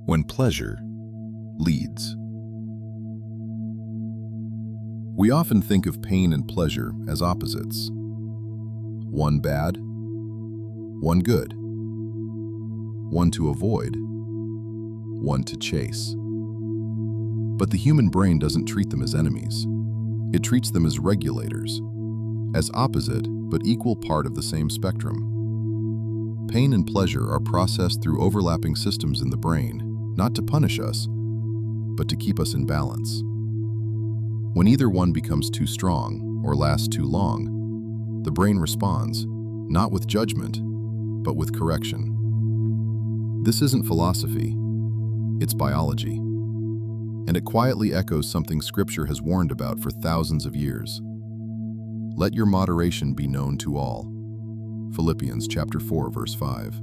when pleasure leads. We often think of pain and pleasure as opposites. One bad, one good. One to avoid, one to chase. But the human brain doesn't treat them as enemies. It treats them as regulators, as opposite but equal part of the same spectrum. Pain and pleasure are processed through overlapping systems in the brain, not to punish us, but to keep us in balance. When either one becomes too strong or lasts too long, the brain responds, not with judgment, but with correction. This isn't philosophy, it's biology. And it quietly echoes something Scripture has warned about for thousands of years. Let your moderation be known to all. Philippians chapter 4, verse 5.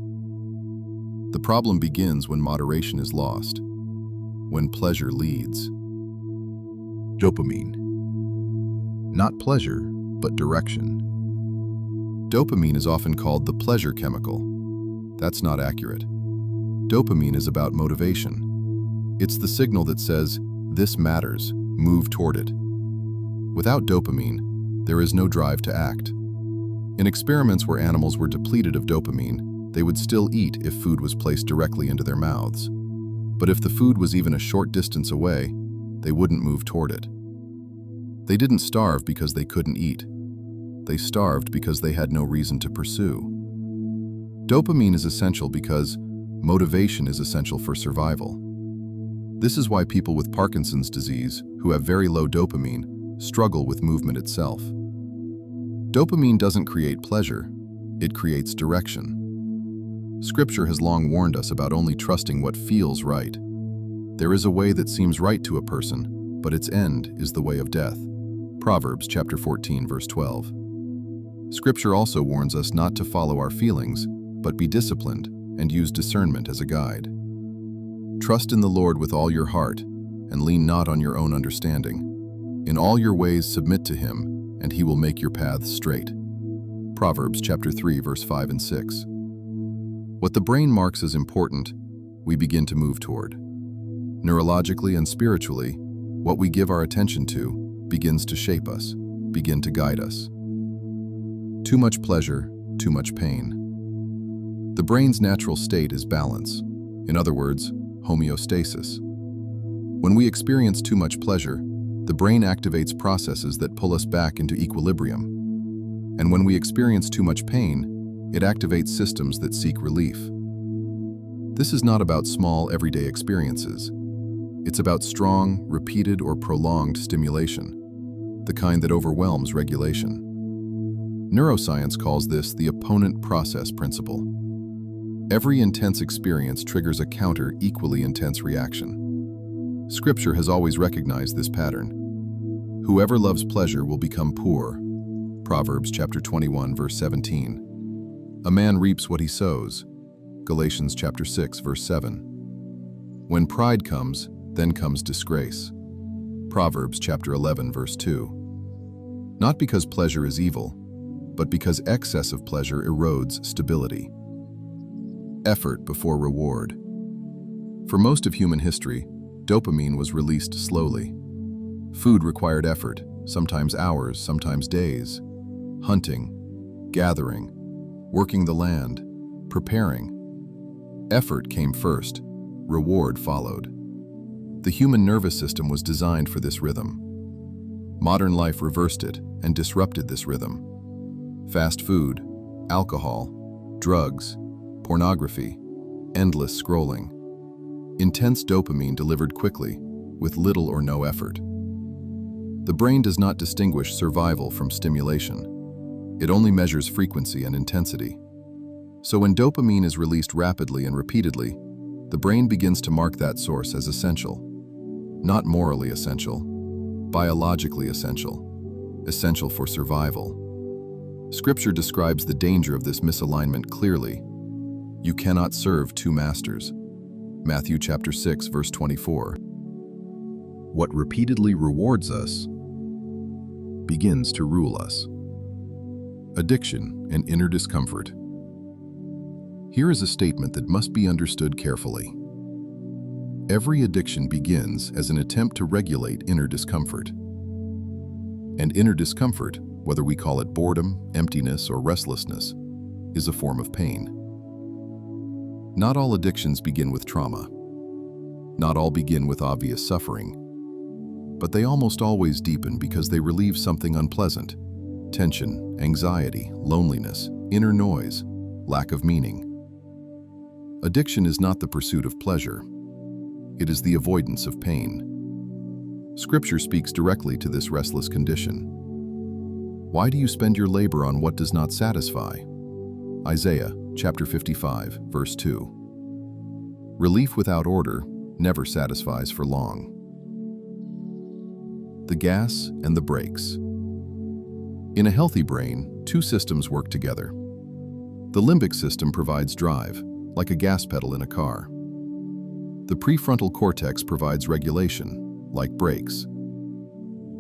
The problem begins when moderation is lost, when pleasure leads. Dopamine. Not pleasure, but direction. Dopamine is often called the pleasure chemical. That's not accurate. Dopamine is about motivation. It's the signal that says, this matters, move toward it. Without dopamine, there is no drive to act. In experiments where animals were depleted of dopamine, they would still eat if food was placed directly into their mouths. But if the food was even a short distance away, they wouldn't move toward it. They didn't starve because they couldn't eat. They starved because they had no reason to pursue. Dopamine is essential because motivation is essential for survival. This is why people with Parkinson's disease, who have very low dopamine, struggle with movement itself. Dopamine doesn't create pleasure, it creates direction. Scripture has long warned us about only trusting what feels right. There is a way that seems right to a person, but its end is the way of death. Proverbs chapter 14, verse 12. Scripture also warns us not to follow our feelings, but be disciplined and use discernment as a guide. Trust in the Lord with all your heart, and lean not on your own understanding. In all your ways submit to him, and he will make your paths straight. Proverbs chapter 3, verse 5 and 6. What the brain marks as important, we begin to move toward. Neurologically and spiritually, what we give our attention to begins to shape us, begin to guide us. Too much pleasure, too much pain. The brain's natural state is balance. In other words, homeostasis. When we experience too much pleasure, the brain activates processes that pull us back into equilibrium. And when we experience too much pain, it activates systems that seek relief. This is not about small, everyday experiences. It's about strong, repeated, or prolonged stimulation, the kind that overwhelms regulation. Neuroscience calls this the opponent process principle. Every intense experience triggers a counter, equally intense reaction. Scripture has always recognized this pattern. Whoever loves pleasure will become poor. Proverbs chapter 21, verse 17. A man reaps what he sows. Galatians chapter 6, verse 7. When pride comes, then comes disgrace. Proverbs chapter 11, verse 2. Not because pleasure is evil, but because excess of pleasure erodes stability. Effort before reward. For most of human history, dopamine was released slowly. Food required effort, sometimes hours, sometimes days. Hunting, gathering, working the land, preparing. Effort came first, reward followed. The human nervous system was designed for this rhythm. Modern life reversed it and disrupted this rhythm. Fast food, alcohol, drugs, pornography, endless scrolling. Intense dopamine delivered quickly, with little or no effort. The brain does not distinguish survival from stimulation. It only measures frequency and intensity. So when dopamine is released rapidly and repeatedly, the brain begins to mark that source as essential. Not morally essential, biologically essential, essential for survival. Scripture describes the danger of this misalignment clearly. You cannot serve two masters. Matthew chapter 6, verse 24. What repeatedly rewards us begins to rule us. Addiction and inner discomfort. Here is a statement that must be understood carefully. Every addiction begins as an attempt to regulate inner discomfort. And inner discomfort, whether we call it boredom, emptiness, or restlessness, is a form of pain. Not all addictions begin with trauma. Not all begin with obvious suffering. But they almost always deepen because they relieve something unpleasant: tension, anxiety, loneliness, inner noise, lack of meaning. Addiction is not the pursuit of pleasure. It is the avoidance of pain. Scripture speaks directly to this restless condition. Why do you spend your labor on what does not satisfy? Isaiah chapter 55, verse 2. Relief without order never satisfies for long. The gas and the brakes. In a healthy brain, two systems work together. The limbic system provides drive, like a gas pedal in a car. The prefrontal cortex provides regulation, like brakes.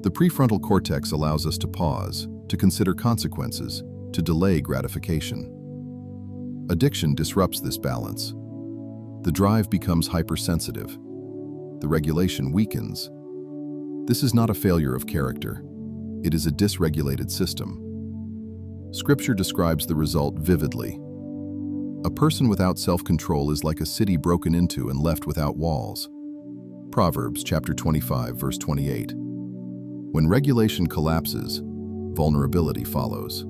The prefrontal cortex allows us to pause, to consider consequences, to delay gratification. Addiction disrupts this balance. The drive becomes hypersensitive. The regulation weakens. This is not a failure of character. It is a dysregulated system. Scripture describes the result vividly. A person without self-control is like a city broken into and left without walls. Proverbs chapter 25, verse 28. When regulation collapses, vulnerability follows.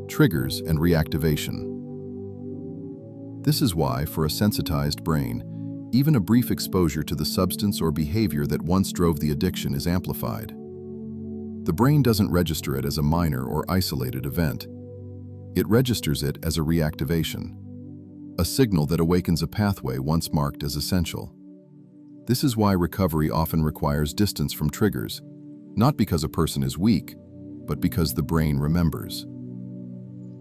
Triggers and reactivation. This is why, for a sensitized brain, even a brief exposure to the substance or behavior that once drove the addiction is amplified. The brain doesn't register it as a minor or isolated event. It registers it as a reactivation, a signal that awakens a pathway once marked as essential. This is why recovery often requires distance from triggers, not because a person is weak, but because the brain remembers.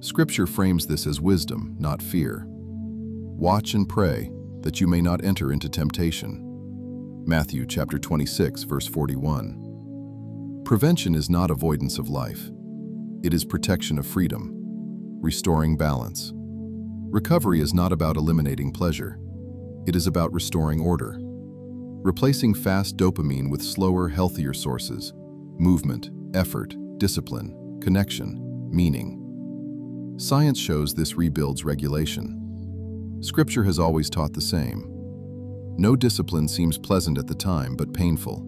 Scripture frames this as wisdom, not fear. Watch and pray that you may not enter into temptation. Matthew chapter 26, verse 41. Prevention is not avoidance of life. It is protection of freedom, restoring balance. Recovery is not about eliminating pleasure. It is about restoring order, replacing fast dopamine with slower, healthier sources: movement, effort, discipline, connection, meaning. Science shows this rebuilds regulation. Scripture has always taught the same. No discipline seems pleasant at the time, but painful.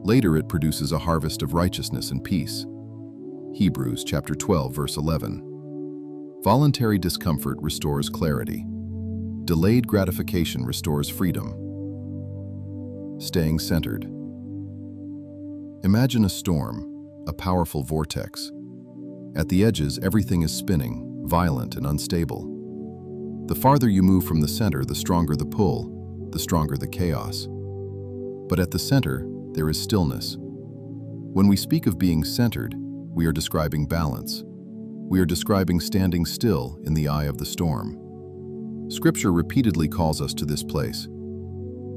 Later it produces a harvest of righteousness and peace. Hebrews chapter 12, verse 11. Voluntary discomfort restores clarity. Delayed gratification restores freedom. Staying centered. Imagine a storm, a powerful vortex. At the edges, everything is spinning, violent and unstable. The farther you move from the center, the stronger the pull, the stronger the chaos. But at the center, there is stillness. When we speak of being centered, we are describing balance. We are describing standing still in the eye of the storm. Scripture repeatedly calls us to this place.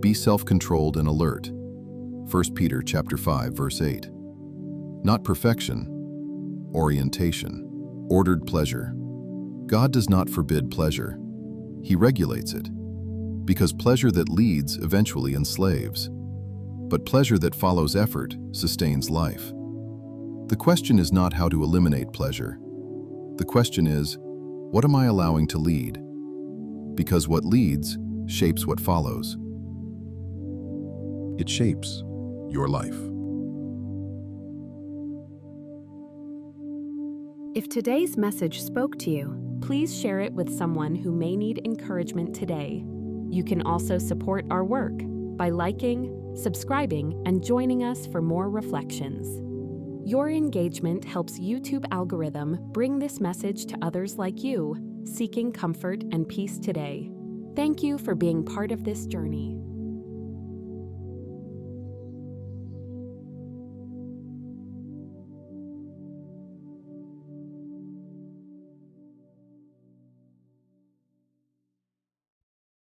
Be self-controlled and alert. 1 Peter chapter 5, verse 8. Not perfection, orientation, ordered pleasure. God does not forbid pleasure. He regulates it, because pleasure that leads eventually enslaves. But pleasure that follows effort sustains life. The question is not how to eliminate pleasure. The question is, what am I allowing to lead? Because what leads shapes what follows. It shapes your life. If today's message spoke to you, please share it with someone who may need encouragement today. You can also support our work by liking, subscribing, and joining us for more reflections. Your engagement helps YouTube algorithm bring this message to others like you, seeking comfort and peace today. Thank you for being part of this journey.